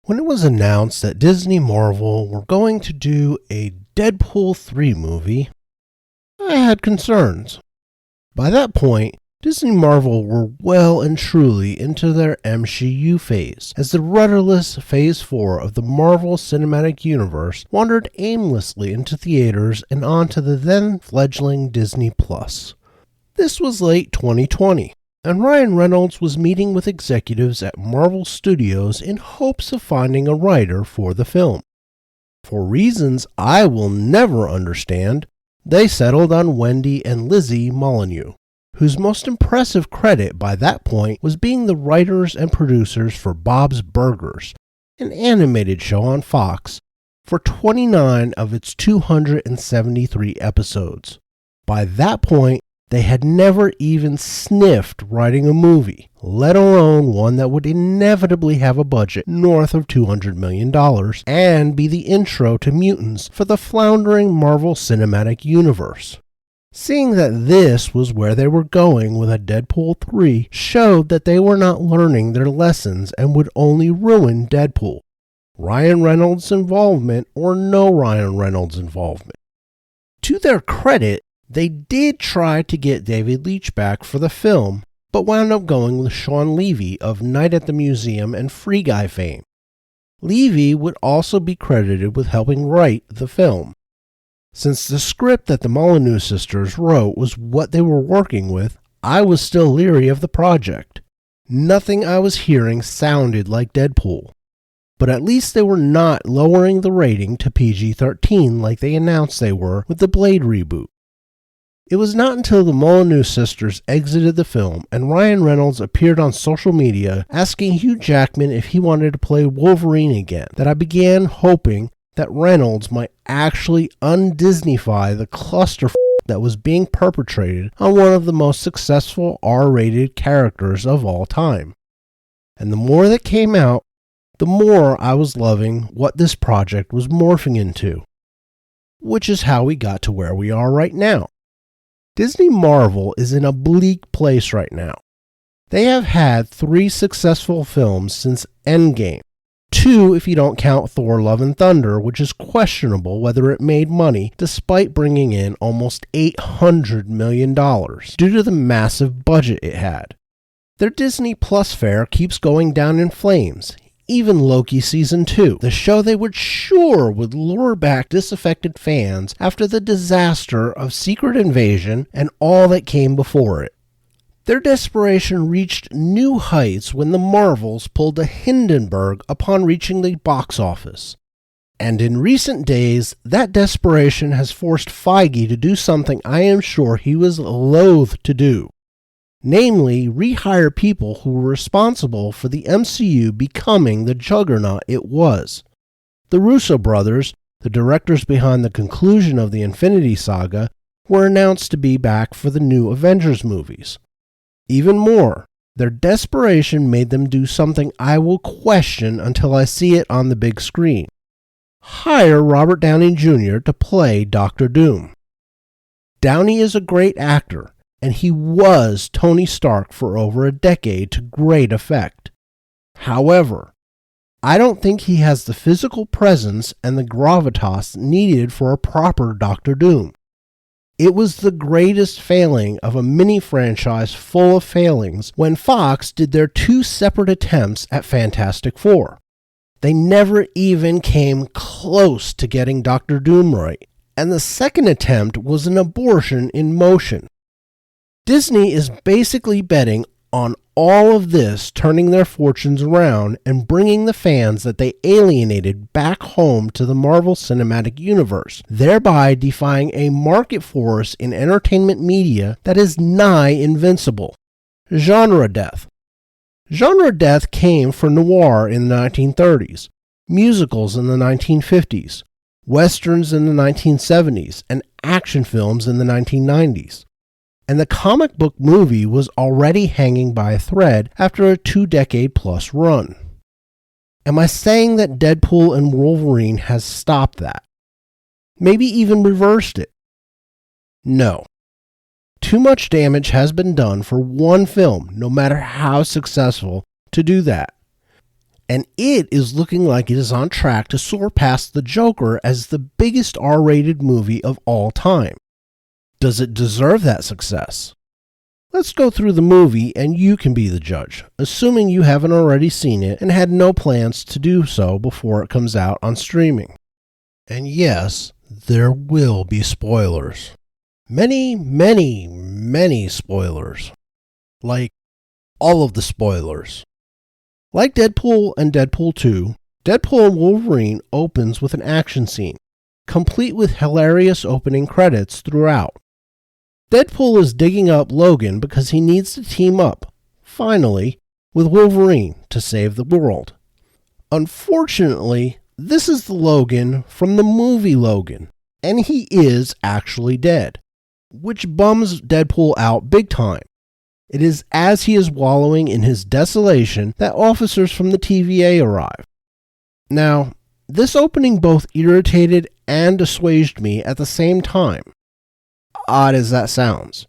When it was announced that Disney Marvel were going to do a Deadpool 3 movie, I had concerns. By that point, Disney Marvel were well and truly into their MCU phase, as the rudderless Phase 4 of the Marvel Cinematic Universe wandered aimlessly into theaters and onto the then-fledgling Disney+. This was late 2020. And Ryan Reynolds was meeting with executives at Marvel Studios in hopes of finding a writer for the film. For reasons I will never understand, they settled on Wendy and Lizzie Molyneux, whose most impressive credit by that point was being the writers and producers for Bob's Burgers, an animated show on Fox, for 29 of its 273 episodes. By that point, they had never even sniffed writing a movie, let alone one that would inevitably have a budget north of $200 million and be the intro to mutants for the floundering Marvel Cinematic Universe. Seeing that this was where they were going with a Deadpool 3 showed that they were not learning their lessons and would only ruin Deadpool. Ryan Reynolds' involvement or no Ryan Reynolds' involvement. To their credit, they did try to get David Leitch back for the film, but wound up going with Sean Levy of Night at the Museum and Free Guy fame. Levy would also be credited with helping write the film. Since the script that the Molyneux sisters wrote was what they were working with, I was still leery of the project. Nothing I was hearing sounded like Deadpool. But at least they were not lowering the rating to PG-13 like they announced they were with the Blade reboot. It was not until the Molyneux sisters exited the film and Ryan Reynolds appeared on social media asking Hugh Jackman if he wanted to play Wolverine again that I began hoping that Reynolds might actually un-Disneyfy the clusterfuck that was being perpetrated on one of the most successful R-rated characters of all time. And the more that came out, the more I was loving what this project was morphing into. Which is how we got to where we are right now. Disney Marvel is in a bleak place right now. They have had 3 successful films since Endgame. 2 if you don't count Thor Love and Thunder, which is questionable whether it made money despite bringing in almost $800 million due to the massive budget it had. Their Disney Plus fare keeps going down in flames. Even Loki Season 2, the show they would lure back disaffected fans after the disaster of Secret Invasion and all that came before it. Their desperation reached new heights when the Marvels pulled a Hindenburg upon reaching the box office. And in recent days, that desperation has forced Feige to do something I am sure he was loath to do. Namely, rehire people who were responsible for the MCU becoming the juggernaut it was. The Russo brothers, the directors behind the conclusion of the Infinity Saga, were announced to be back for the new Avengers movies. Even more, their desperation made them do something I will question until I see it on the big screen. Hire Robert Downey Jr. to play Dr. Doom. Downey is a great actor, and he was Tony Stark for over a decade to great effect. However, I don't think he has the physical presence and the gravitas needed for a proper Dr. Doom. It was the greatest failing of a mini-franchise full of failings when Fox did their 2 separate attempts at Fantastic Four. They never even came close to getting Dr. Doom right, and the second attempt was an abortion in motion. Disney is basically betting on all of this turning their fortunes around and bringing the fans that they alienated back home to the Marvel Cinematic Universe, thereby defying a market force in entertainment media that is nigh invincible. Genre death. Genre death came from noir in the 1930s, musicals in the 1950s, westerns in the 1970s, and action films in the 1990s. And the comic book movie was already hanging by a thread after a 2-decade-plus run. Am I saying that Deadpool and Wolverine has stopped that? Maybe even reversed it? No. Too much damage has been done for one film, no matter how successful, to do that. and it is looking like it is on track to soar past The Joker as the biggest R-rated movie of all time. Does it deserve that success? Let's go through the movie and you can be the judge, assuming you haven't already seen it and had no plans to do so before it comes out on streaming. And yes, there will be spoilers. Many, many, many spoilers. Like, all of the spoilers. Like Deadpool and Deadpool 2, Deadpool Wolverine opens with an action scene, complete with hilarious opening credits throughout. Deadpool is digging up Logan because he needs to team up, finally, with Wolverine to save the world. Unfortunately, this is the Logan from the movie Logan, and he is actually dead, which bums Deadpool out big time. It is as he is wallowing in his desolation that officers from the TVA arrive. Now, this opening both irritated and assuaged me at the same time. Odd as that sounds.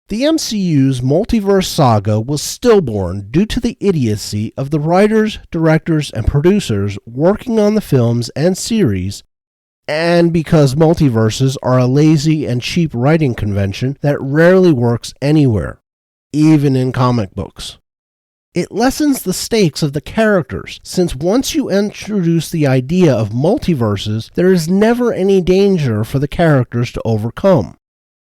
The MCU's multiverse saga was stillborn due to the idiocy of the writers, directors, and producers working on the films and series, and because multiverses are a lazy and cheap writing convention that rarely works anywhere, even in comic books. It lessens the stakes of the characters, since once you introduce the idea of multiverses, there is never any danger for the characters to overcome.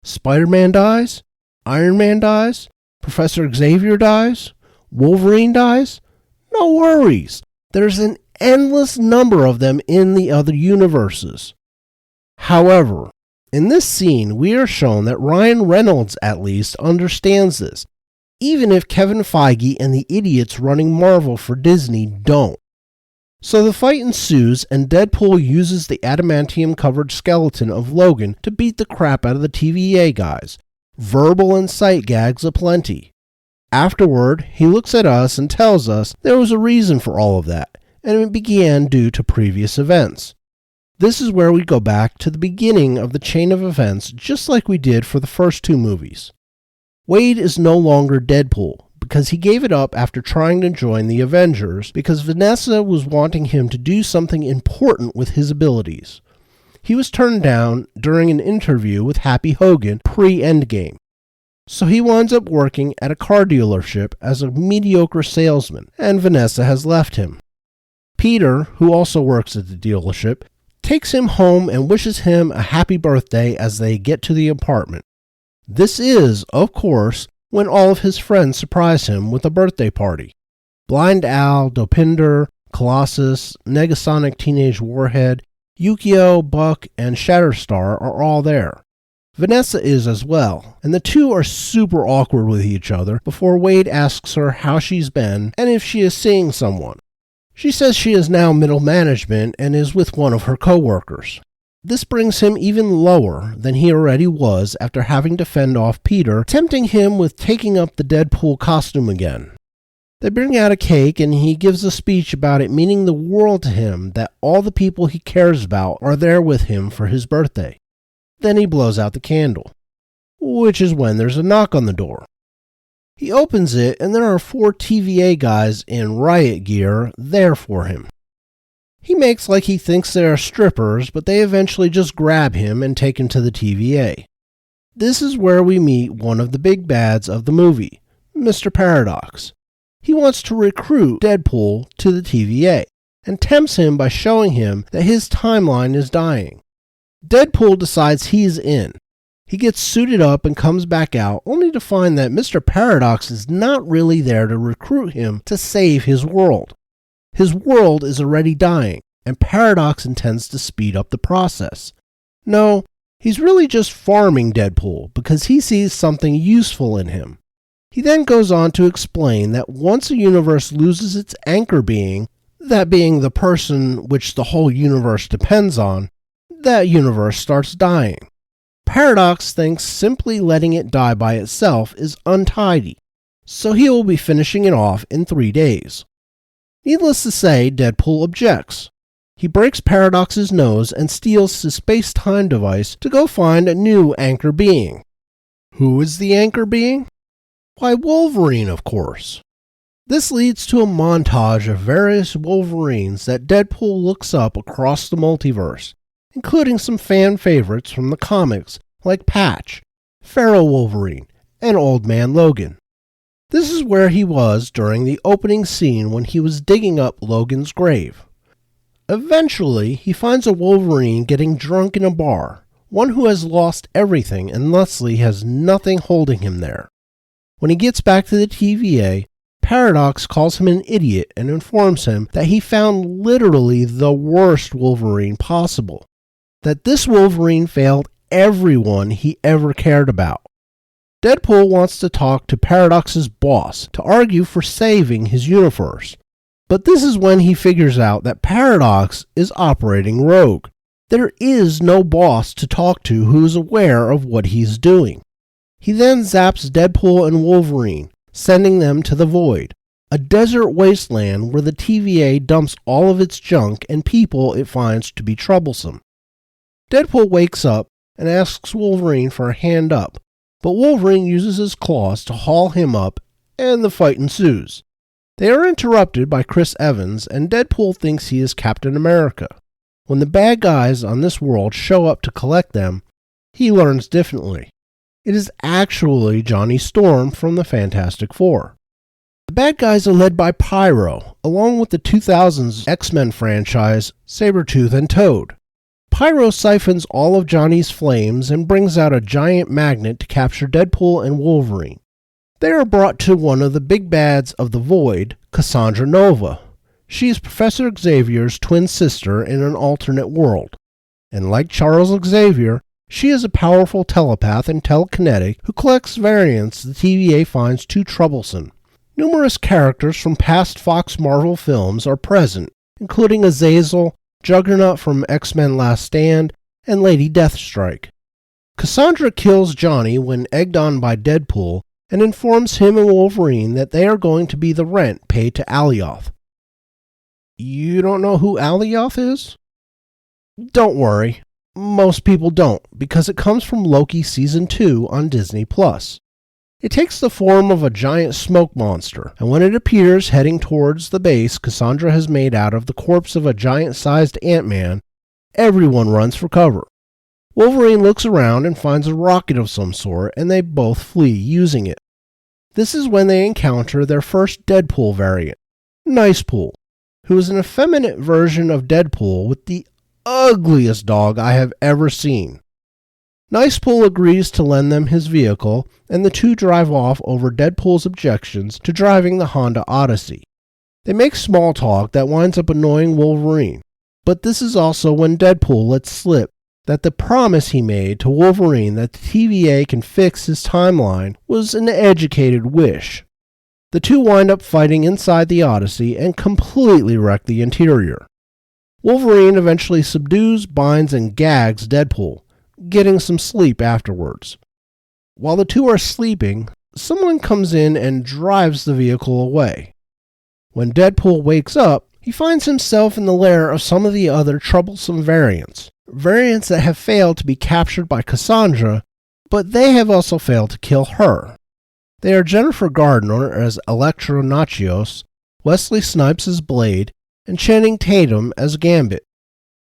Spider-Man dies, Iron Man dies, Professor Xavier dies, Wolverine dies. No worries, there's an endless number of them in the other universes. However, in this scene, we are shown that Ryan Reynolds at least understands this, even if Kevin Feige and the idiots running Marvel for Disney don't. So the fight ensues, and Deadpool uses the adamantium-covered skeleton of Logan to beat the crap out of the TVA guys. Verbal and sight gags aplenty. Afterward, he looks at us and tells us there was a reason for all of that, and it began due to previous events. This is where we go back to the beginning of the chain of events, just like we did for the first two movies. Wade is no longer Deadpool, because he gave it up after trying to join the Avengers because Vanessa was wanting him to do something important with his abilities. He was turned down during an interview with Happy Hogan pre-Endgame. So he winds up working at a car dealership as a mediocre salesman, and Vanessa has left him. Peter, who also works at the dealership, takes him home and wishes him a happy birthday as they get to the apartment. This is, of course, when all of his friends surprise him with a birthday party. Blind Al, Dopinder, Colossus, Negasonic Teenage Warhead, Yukio, Buck, and Shatterstar are all there. Vanessa is as well, and the two are super awkward with each other before Wade asks her how she's been and if she is seeing someone. She says she is now middle management and is with one of her co-workers. This brings him even lower than he already was after having to fend off Peter, tempting him with taking up the Deadpool costume again. They bring out a cake and he gives a speech about it meaning the world to him that all the people he cares about are there with him for his birthday. Then he blows out the candle, which is when there's a knock on the door. He opens it and there are 4 TVA guys in riot gear there for him. He makes like he thinks they are strippers, but they eventually just grab him and take him to the TVA. This is where we meet one of the big bads of the movie, Mr. Paradox. He wants to recruit Deadpool to the TVA, and tempts him by showing him that his timeline is dying. Deadpool decides he's in. He gets suited up and comes back out, only to find that Mr. Paradox is not really there to recruit him to save his world. His world is already dying, and Paradox intends to speed up the process. No, he's really just farming Deadpool because he sees something useful in him. He then goes on to explain that once a universe loses its anchor being, that being the person which the whole universe depends on, that universe starts dying. Paradox thinks simply letting it die by itself is untidy, so he will be finishing it off in 3 days. Needless to say, Deadpool objects. He breaks Paradox's nose and steals his space-time device to go find a new anchor being. Who is the anchor being? Why, Wolverine, of course. This leads to a montage of various Wolverines that Deadpool looks up across the multiverse, including some fan favorites from the comics like Patch, Feral Wolverine, and Old Man Logan. This is where he was during the opening scene when he was digging up Logan's grave. Eventually, he finds a Wolverine getting drunk in a bar, one who has lost everything and thusly has nothing holding him there. When he gets back to the TVA, Paradox calls him an idiot and informs him that he found literally the worst Wolverine possible, that this Wolverine failed everyone he ever cared about. Deadpool wants to talk to Paradox's boss to argue for saving his universe, but this is when he figures out that Paradox is operating rogue. There is no boss to talk to who is aware of what he's doing. He then zaps Deadpool and Wolverine, sending them to the Void, a desert wasteland where the TVA dumps all of its junk and people it finds to be troublesome. Deadpool wakes up and asks Wolverine for a hand up, but Wolverine uses his claws to haul him up, and the fight ensues. They are interrupted by Chris Evans, and Deadpool thinks he is Captain America. When the bad guys on this world show up to collect them, he learns differently. It is actually Johnny Storm from the Fantastic Four. The bad guys are led by Pyro, along with the 2000s X-Men franchise Sabretooth and Toad. Pyro siphons all of Johnny's flames and brings out a giant magnet to capture Deadpool and Wolverine. They are brought to one of the big bads of the Void, Cassandra Nova. She is Professor Xavier's twin sister in an alternate world, and like Charles Xavier, she is a powerful telepath and telekinetic who collects variants the TVA finds too troublesome. Numerous characters from past Fox Marvel films are present, including Azazel, Juggernaut from X-Men Last Stand, and Lady Deathstrike. Cassandra kills Johnny when egged on by Deadpool and informs him and Wolverine that they are going to be the rent paid to Alioth. You don't know who Alioth is? Don't worry. Most people don't, because it comes from Loki Season 2 on Disney+. It takes the form of a giant smoke monster, and when it appears heading towards the base Cassandra has made out of the corpse of a giant-sized Ant-Man, everyone runs for cover. Wolverine looks around and finds a rocket of some sort, and they both flee using it. This is when they encounter their first Deadpool variant, Nicepool, who is an effeminate version of Deadpool with the ugliest dog I have ever seen. Nicepool agrees to lend them his vehicle, and the two drive off over Deadpool's objections to driving the Honda Odyssey. They make small talk that winds up annoying Wolverine, but this is also when Deadpool lets slip that the promise he made to Wolverine that the TVA can fix his timeline was an educated wish. The two wind up fighting inside the Odyssey and completely wreck the interior. Wolverine eventually subdues, binds, and gags Deadpool, getting some sleep afterwards. While the two are sleeping, someone comes in and drives the vehicle away. When Deadpool wakes up, he finds himself in the lair of some of the other troublesome variants that have failed to be captured by Cassandra, but they have also failed to kill her. They are Jennifer Gardner as Electro Nachios, Wesley Snipes as Blade, and Channing Tatum as Gambit.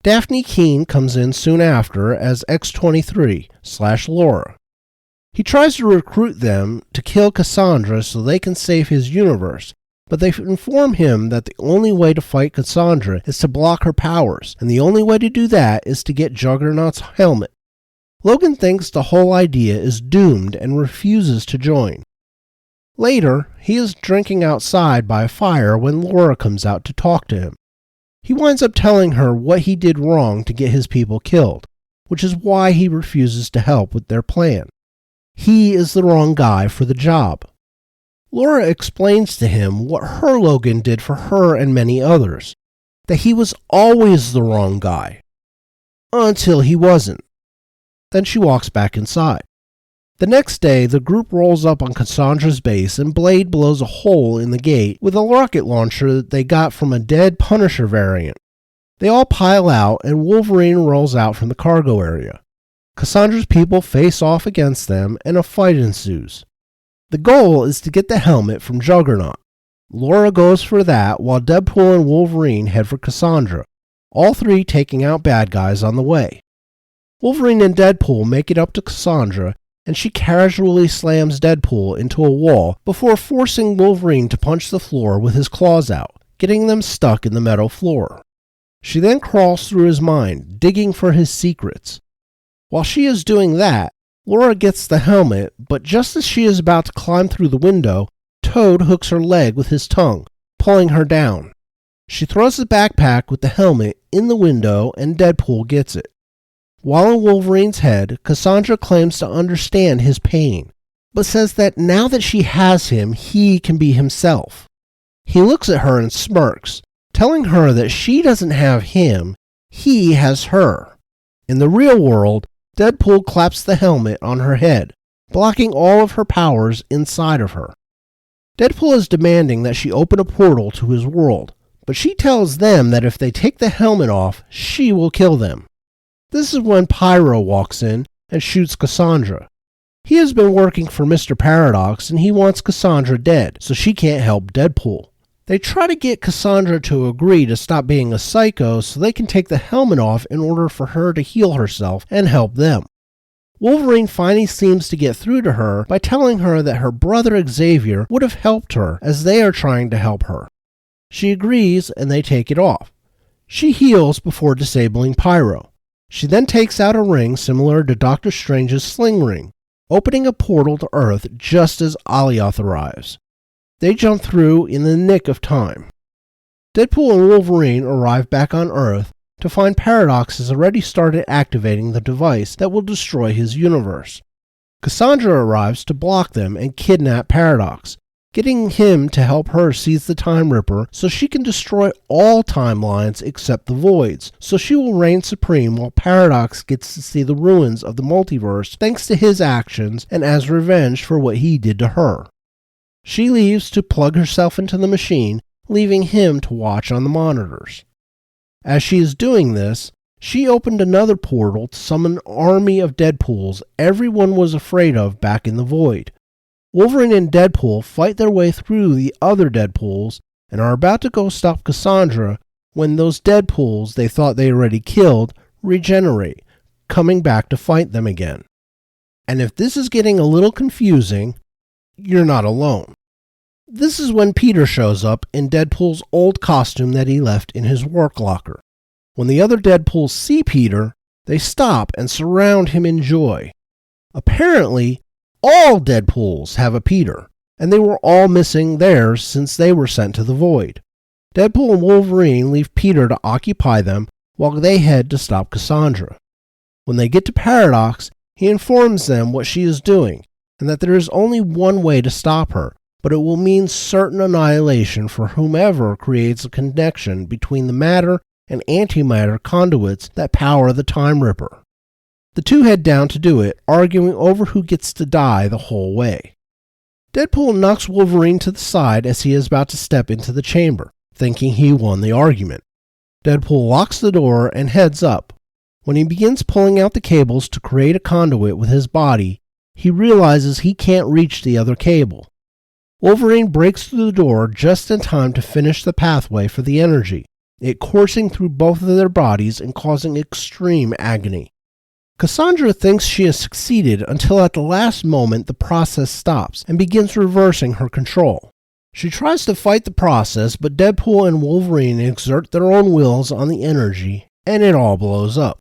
Daphne Keane comes in soon after as X-23/Laura. He tries to recruit them to kill Cassandra so they can save his universe, but they inform him that the only way to fight Cassandra is to block her powers, and the only way to do that is to get Juggernaut's helmet. Logan thinks the whole idea is doomed and refuses to join. Later, he is drinking outside by a fire when Laura comes out to talk to him. He winds up telling her what he did wrong to get his people killed, which is why he refuses to help with their plan. He is the wrong guy for the job. Laura explains to him what her Logan did for her and many others, that he was always the wrong guy. Until he wasn't. Then she walks back inside. The next day, the group rolls up on Cassandra's base and Blade blows a hole in the gate with a rocket launcher that they got from a dead Punisher variant. They all pile out and Wolverine rolls out from the cargo area. Cassandra's people face off against them and a fight ensues. The goal is to get the helmet from Juggernaut. Laura goes for that while Deadpool and Wolverine head for Cassandra, all three taking out bad guys on the way. Wolverine and Deadpool make it up to Cassandra, and she casually slams Deadpool into a wall before forcing Wolverine to punch the floor with his claws out, getting them stuck in the metal floor. She then crawls through his mind, digging for his secrets. While she is doing that, Laura gets the helmet, but just as she is about to climb through the window, Toad hooks her leg with his tongue, pulling her down. She throws the backpack with the helmet in the window and Deadpool gets it. While in Wolverine's head, Cassandra claims to understand his pain, but says that now that she has him, he can be himself. He looks at her and smirks, telling her that she doesn't have him, he has her. In the real world, Deadpool claps the helmet on her head, blocking all of her powers inside of her. Deadpool is demanding that she open a portal to his world, but she tells them that if they take the helmet off, she will kill them. This is when Pyro walks in and shoots Cassandra. He has been working for Mr. Paradox and he wants Cassandra dead, so she can't help Deadpool. They try to get Cassandra to agree to stop being a psycho so they can take the helmet off in order for her to heal herself and help them. Wolverine finally seems to get through to her by telling her that her brother Xavier would have helped her as they are trying to help her. She agrees and they take it off. She heals before disabling Pyro. She then takes out a ring similar to Doctor Strange's sling ring, opening a portal to Earth just as Alioth arrives. They jump through in the nick of time. Deadpool and Wolverine arrive back on Earth to find Paradox has already started activating the device that will destroy his universe. Cassandra arrives to block them and kidnap Paradox, getting him to help her seize the Time Ripper so she can destroy all timelines except the Void's, so she will reign supreme while Paradox gets to see the ruins of the multiverse thanks to his actions and as revenge for what he did to her. She leaves to plug herself into the machine, leaving him to watch on the monitors. As she is doing this, she opened another portal to summon an army of Deadpools everyone was afraid of back in the Void. Wolverine and Deadpool fight their way through the other Deadpools and are about to go stop Cassandra when those Deadpools they thought they already killed regenerate, coming back to fight them again. And if this is getting a little confusing, you're not alone. This is when Peter shows up in Deadpool's old costume that he left in his work locker. When the other Deadpools see Peter, they stop and surround him in joy. Apparently, all Deadpools have a Peter, and they were all missing theirs since they were sent to the Void. Deadpool and Wolverine leave Peter to occupy them while they head to stop Cassandra. When they get to Paradox, he informs them what she is doing, and that there is only one way to stop her, but it will mean certain annihilation for whomever creates a connection between the matter and antimatter conduits that power the Time Ripper. The two head down to do it, arguing over who gets to die the whole way. Deadpool knocks Wolverine to the side as he is about to step into the chamber, thinking he won the argument. Deadpool locks the door and heads up. When he begins pulling out the cables to create a conduit with his body, he realizes he can't reach the other cable. Wolverine breaks through the door just in time to finish the pathway for the energy, it coursing through both of their bodies and causing extreme agony. Cassandra thinks she has succeeded until at the last moment the process stops and begins reversing her control. She tries to fight the process, but Deadpool and Wolverine exert their own wills on the energy, and it all blows up.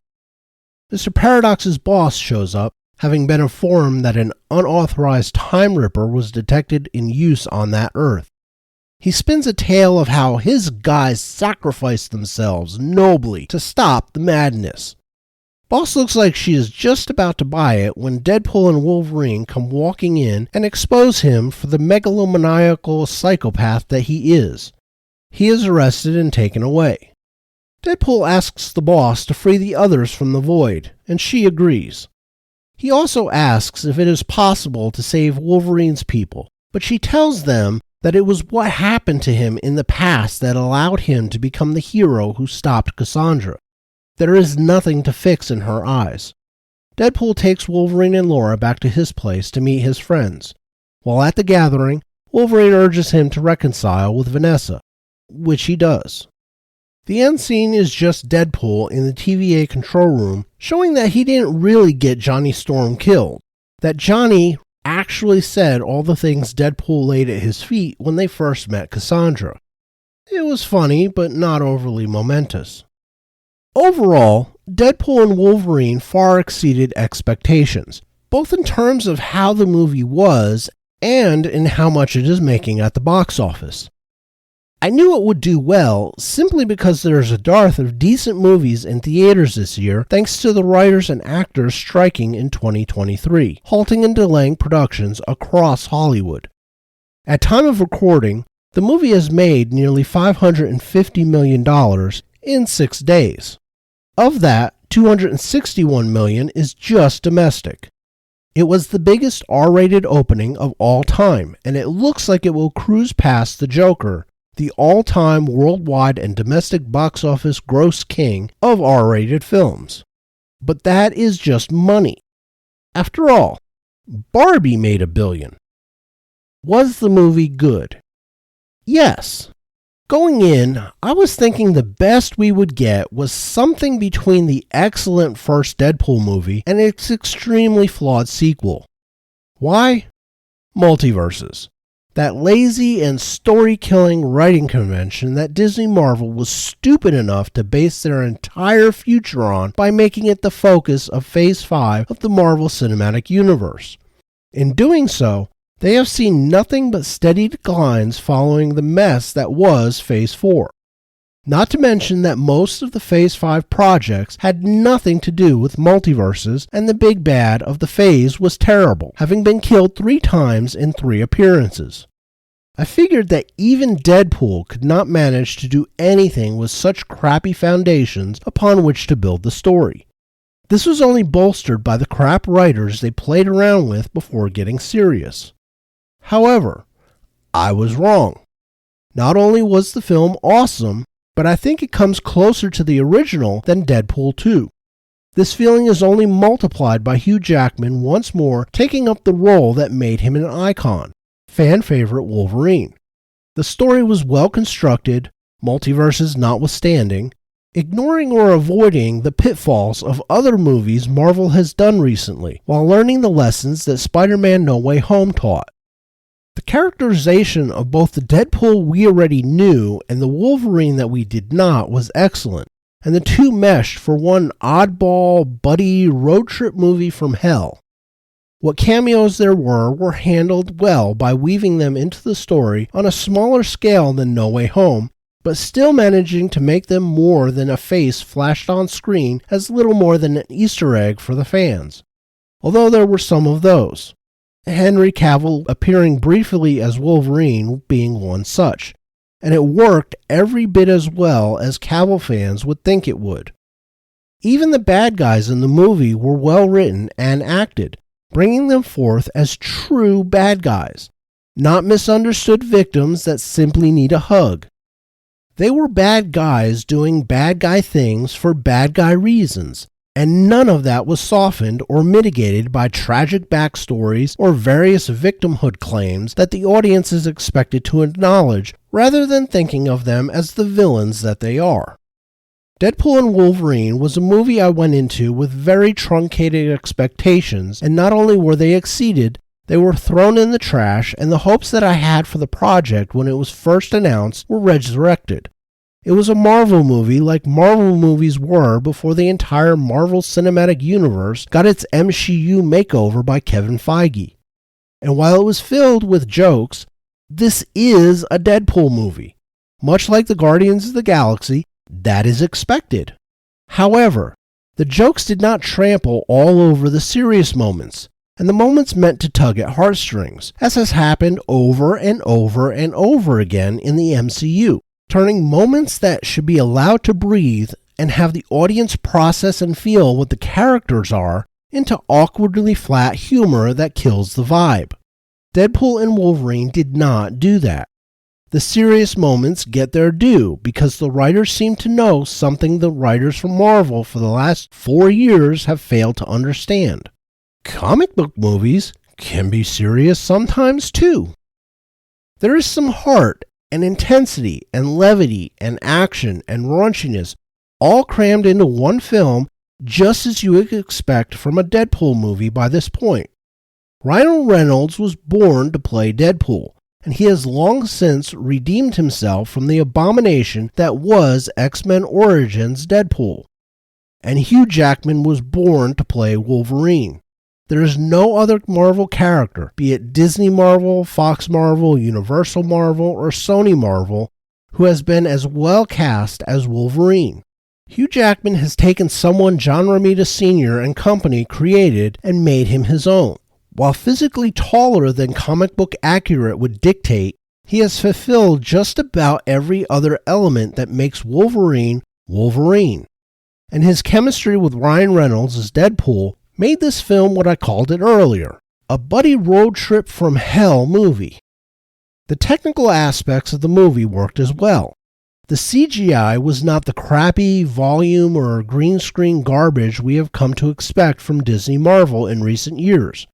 Mr. Paradox's boss shows up, having been informed that an unauthorized Time Ripper was detected in use on that Earth. He spins a tale of how his guys sacrificed themselves nobly to stop the madness. Boss looks like she is just about to buy it when Deadpool and Wolverine come walking in and expose him for the megalomaniacal psychopath that he is. He is arrested and taken away. Deadpool asks the boss to free the others from the Void, and she agrees. He also asks if it is possible to save Wolverine's people, but she tells them that it was what happened to him in the past that allowed him to become the hero who stopped Cassandra. There is nothing to fix in her eyes. Deadpool takes Wolverine and Laura back to his place to meet his friends. While at the gathering, Wolverine urges him to reconcile with Vanessa, which he does. The end scene is just Deadpool in the TVA control room, showing that he didn't really get Johnny Storm killed, that Johnny actually said all the things Deadpool laid at his feet when they first met Cassandra. It was funny, but not overly momentous. Overall, Deadpool and Wolverine far exceeded expectations, both in terms of how the movie was and in how much it is making at the box office. I knew it would do well simply because there's a dearth of decent movies in theaters this year thanks to the writers and actors striking in 2023, halting and delaying productions across Hollywood. At time of recording, the movie has made nearly $550 million in 6 days. Of that, $261 million is just domestic. It was the biggest R-rated opening of all time, and it looks like it will cruise past The Joker, the all-time worldwide and domestic box office gross king of R-rated films. But that is just money. After all, Barbie made $1 billion. Was the movie good? Yes. Going in, I was thinking the best we would get was something between the excellent first Deadpool movie and its extremely flawed sequel. Why? Multiverses. That lazy and story-killing writing convention that Disney Marvel was stupid enough to base their entire future on by making it the focus of Phase 5 of the Marvel Cinematic Universe. In doing so, they have seen nothing but steady declines following the mess that was Phase 4. Not to mention that most of the Phase 5 projects had nothing to do with multiverses, and the big bad of the phase was terrible, having been killed 3 times in 3 appearances. I figured that even Deadpool could not manage to do anything with such crappy foundations upon which to build the story. This was only bolstered by the crap writers they played around with before getting serious. However, I was wrong. Not only was the film awesome, but I think it comes closer to the original than Deadpool 2. This feeling is only multiplied by Hugh Jackman once more taking up the role that made him an icon, fan favorite Wolverine. The story was well constructed, multiverses notwithstanding, ignoring or avoiding the pitfalls of other movies Marvel has done recently, while learning the lessons that Spider-Man No Way Home taught. The characterization of both the Deadpool we already knew and the Wolverine that we did not was excellent, and the two meshed for one oddball, buddy, road trip movie from hell. What cameos there were handled well by weaving them into the story on a smaller scale than No Way Home, but still managing to make them more than a face flashed on screen as little more than an Easter egg for the fans. Although there were some of those. Henry Cavill appearing briefly as Wolverine being one such, and it worked every bit as well as Cavill fans would think it would. Even the bad guys in the movie were well written and acted, bringing them forth as true bad guys, not misunderstood victims that simply need a hug. They were bad guys doing bad guy things for bad guy reasons, and none of that was softened or mitigated by tragic backstories or various victimhood claims that the audience is expected to acknowledge rather than thinking of them as the villains that they are. Deadpool and Wolverine was a movie I went into with very truncated expectations, and not only were they exceeded, they were thrown in the trash, and the hopes that I had for the project when it was first announced were resurrected. It was a Marvel movie like Marvel movies were before the entire Marvel Cinematic Universe got its MCU makeover by Kevin Feige. And while it was filled with jokes, this is a Deadpool movie. Much like the Guardians of the Galaxy, that is expected. However, the jokes did not trample all over the serious moments, and the moments meant to tug at heartstrings, as has happened over and over and over again in the MCU. Turning moments that should be allowed to breathe and have the audience process and feel what the characters are into awkwardly flat humor that kills the vibe. Deadpool and Wolverine did not do that. The serious moments get their due because the writers seem to know something the writers from Marvel for the last 4 years have failed to understand. Comic book movies can be serious sometimes too. There is some heart and intensity and levity and action and raunchiness all crammed into one film, just as you would expect from a Deadpool movie by this point. Ryan Reynolds was born to play Deadpool, and he has long since redeemed himself from the abomination that was X-Men Origins Deadpool. And Hugh Jackman was born to play Wolverine. There is no other Marvel character, be it Disney Marvel, Fox Marvel, Universal Marvel, or Sony Marvel, who has been as well cast as Wolverine. Hugh Jackman has taken someone John Romita Sr. and company created and made him his own. While physically taller than comic book accurate would dictate, he has fulfilled just about every other element that makes Wolverine Wolverine. And his chemistry with Ryan Reynolds as Deadpool made this film what I called it earlier, a buddy road trip from hell movie. The technical aspects of the movie worked as well. The CGI was not the crappy volume or green screen garbage we have come to expect from Disney Marvel in recent years.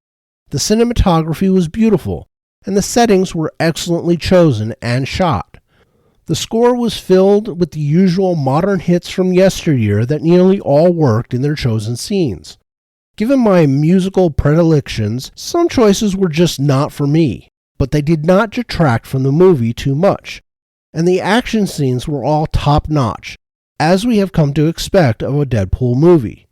The cinematography was beautiful, and the settings were excellently chosen and shot. The score was filled with the usual modern hits from yesteryear that nearly all worked in their chosen scenes. Given my musical predilections, some choices were just not for me, but they did not detract from the movie too much, and the action scenes were all top-notch, as we have come to expect of a Deadpool movie.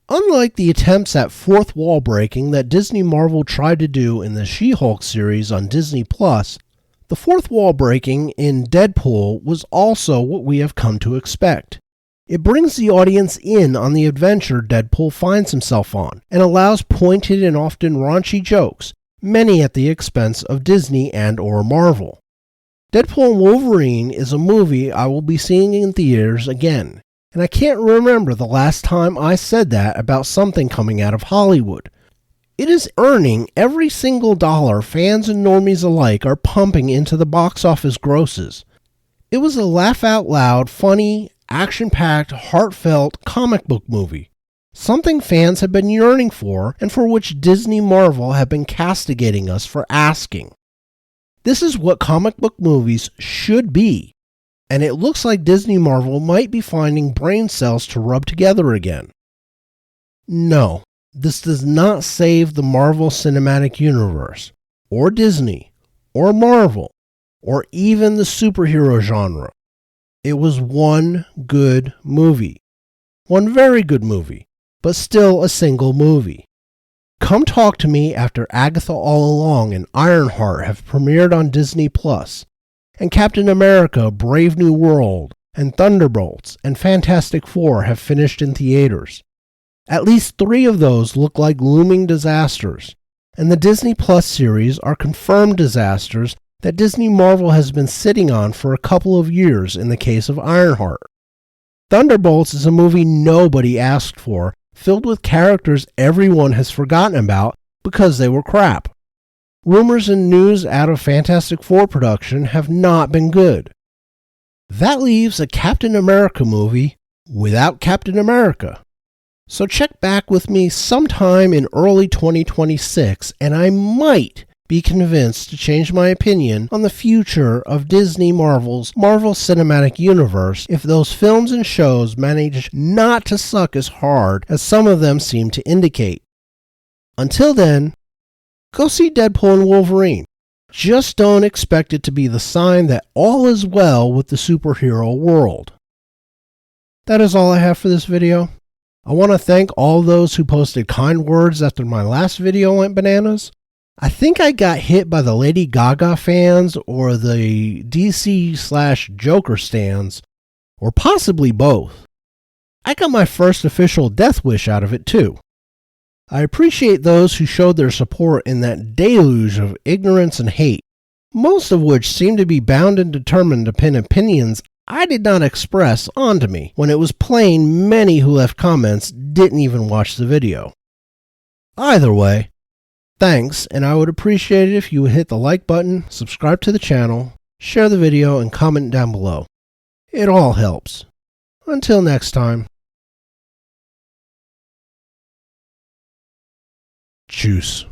Unlike the attempts at fourth wall breaking that Disney Marvel tried to do in the She-Hulk series on Disney+, the fourth wall breaking in Deadpool was also what we have come to expect. It brings the audience in on the adventure Deadpool finds himself on, and allows pointed and often raunchy jokes, many at the expense of Disney and/or Marvel. Deadpool Wolverine is a movie I will be seeing in theaters again, and I can't remember the last time I said that about something coming out of Hollywood. It is earning every single dollar fans and normies alike are pumping into the box office grosses. It was a laugh-out-loud, funny, action-packed, heartfelt comic book movie, something fans have been yearning for and for which Disney Marvel have been castigating us for asking. This is what comic book movies should be, and it looks like Disney Marvel might be finding brain cells to rub together again. No, this does not save the Marvel Cinematic Universe, or Disney, or Marvel, or even the superhero genre. It was one good movie. One very good movie, but still a single movie. Come talk to me after Agatha All Along and Ironheart have premiered on Disney+, and Captain America Brave New World and Thunderbolts and Fantastic Four have finished in theaters. At least 3 of those look like looming disasters, and the Disney Plus series are confirmed disasters that Disney Marvel has been sitting on for a couple of years in the case of Ironheart. Thunderbolts is a movie nobody asked for, filled with characters everyone has forgotten about because they were crap. Rumors and news out of Fantastic Four production have not been good. That leaves a Captain America movie without Captain America. So check back with me sometime in early 2026 and I might be convinced to change my opinion on the future of Disney Marvel's Marvel Cinematic Universe if those films and shows manage not to suck as hard as some of them seem to indicate. Until then, go see Deadpool and Wolverine. Just don't expect it to be the sign that all is well with the superhero world. That is all I have for this video. I want to thank all those who posted kind words after my last video went bananas. I think I got hit by the Lady Gaga fans or the DC/Joker stans, or possibly both. I got my first official death wish out of it too. I appreciate those who showed their support in that deluge of ignorance and hate, most of which seemed to be bound and determined to pin opinions I did not express onto me, when it was plain many who left comments didn't even watch the video. Either way, thanks, and I would appreciate it if you would hit the like button, subscribe to the channel, share the video, and comment down below. It all helps. Until next time. Tschüss.